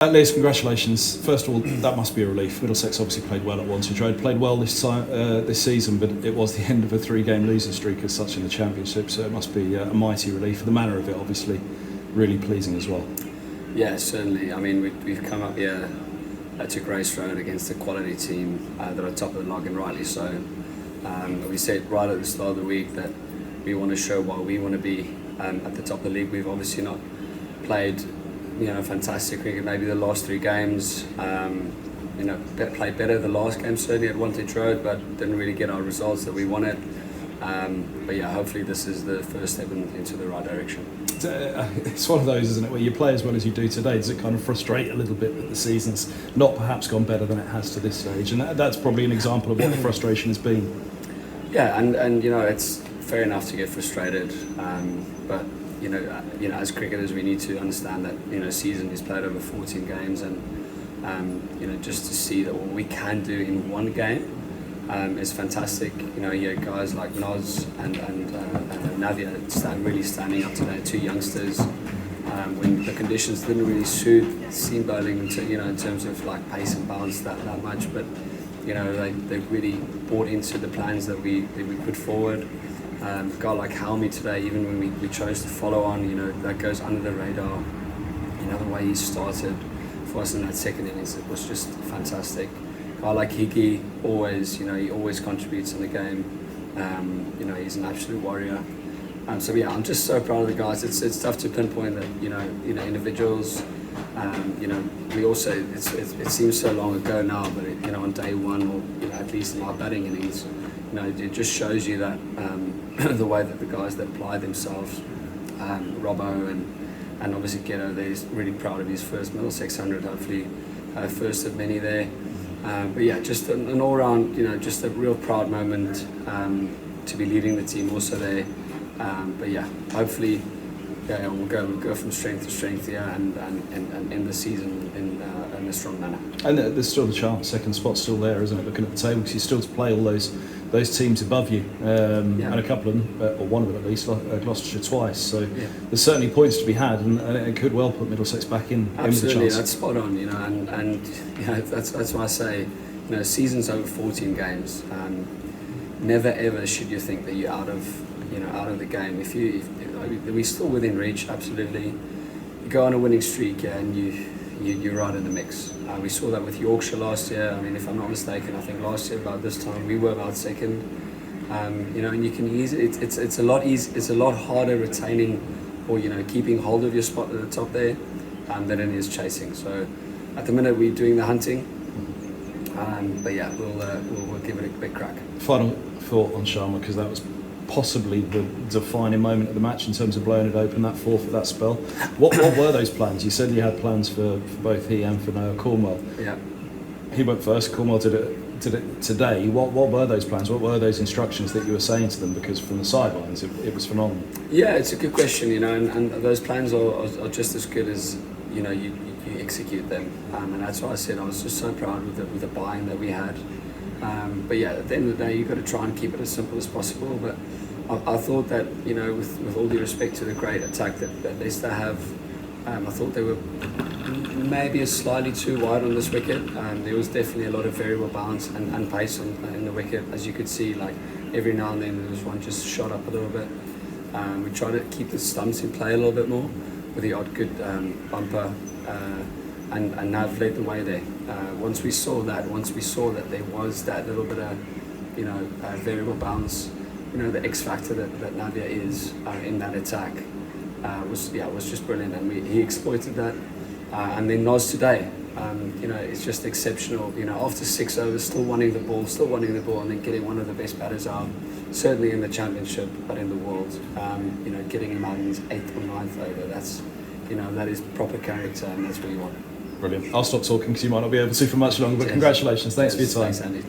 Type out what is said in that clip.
Leus, congratulations. First of all, that must be a relief. Middlesex obviously played well at Rothesay Road, played well this season, but it was the end of a 3-game losing streak as such in the Championship, so it must be a mighty relief. The manner of it, obviously, really pleasing as well. Yeah, certainly. I mean, we've come up here to Grace Road against a quality team that are top of the log, and rightly so. We said right at the start of the week that we want to show why we want to be at the top of the league. We've obviously not played fantastic cricket. Maybe the last 3 games, played better the last game certainly at Rothesay Road, but didn't really get our results that we wanted. But yeah, hopefully this is the first step into the right direction. It's one of those, isn't it, where you play as well as you do today. Does it kind of frustrate a little bit that the season's not perhaps gone better than it has to this stage? And that's probably an example of what the frustration has been. Yeah, and it's fair enough to get frustrated, but as cricketers we need to understand that season is played over 14 games, and just to see that what we can do in one game is fantastic. You have guys like Noz and Navia really standing up today, 2 youngsters, when the conditions didn't really suit seam bowling in terms of like pace and bounce that much, but they really bought into the plans that we put forward. A guy like Helmy today, even when we chose to follow on, that goes under the radar. The way he started for us in that second innings, it was just fantastic. A guy like Hiki, always, he always contributes in the game. He's an absolute warrior. So yeah, I'm just so proud of the guys. It's tough to pinpoint that, individuals. We also, it seems so long ago now, but on day one, or at least in our batting innings, it just shows you that the way that the guys that apply themselves, Robbo and obviously Ghetto, he's really proud of his first Middlesex 100, hopefully first of many there. But yeah, just an all-round, just a real proud moment to be leading the team also there. But yeah, hopefully we'll go from strength to strength here and end the season in a strong manner. And there's still the chance, second spot's still there, isn't it, looking at the table, because you're still to play all those teams above you, and a couple of them, or one of them at least, Gloucestershire twice, so there's certainly points to be had, and it could well put Middlesex back in with the chance. That's spot on, and that's why I say, season's over 14 games. Never ever should you think that you're out of the game. If we're still within reach, absolutely. You go on a winning streak, and you're right in the mix. We saw that with Yorkshire last year. I mean, if I'm not mistaken, I think last year about this time we were about second. And you can it's a lot harder retaining or keeping hold of your spot at the top there than it is chasing. So at the minute we're doing the hunting, but yeah, we'll give it a big crack. Final thought on Sharma, because that was possibly the defining moment of the match in terms of blowing it open, that fourth of that spell. What were those plans? You said you had plans for both he and for Noah Cornwell. Yeah. He went first, Cornwell did it today. What were those plans? What were those instructions that you were saying to them? Because from the sidelines it was phenomenal. Yeah, it's a good question, and those plans are just as good as you execute them. And that's why I said I was just so proud with the buy-in that we had. But yeah, at the end of the day, you've got to try and keep it as simple as possible. But I thought that, with all due respect to the great attack that Leicester have, I thought they were maybe slightly too wide on this wicket. There was definitely a lot of variable balance and pace in the wicket, as you could see. Like every now and then there was one just shot up a little bit. We tried to keep the stumps in play a little bit more with the odd good bumper. And Nav led the way there. Once we saw that there was that little bit of, variable balance, the X factor that Navia is in that attack was just brilliant, and he exploited that. And then Noz today, it's just exceptional. After 6 overs, still wanting the ball, and then getting one of the best batters out, certainly in the Championship, but in the world. Getting him out in his 8th or 9th over. That's, that is proper character, and that's what you want. Brilliant. I'll stop talking because you might not be able to for much longer, but congratulations. Thanks for your time. Thanks, Andy.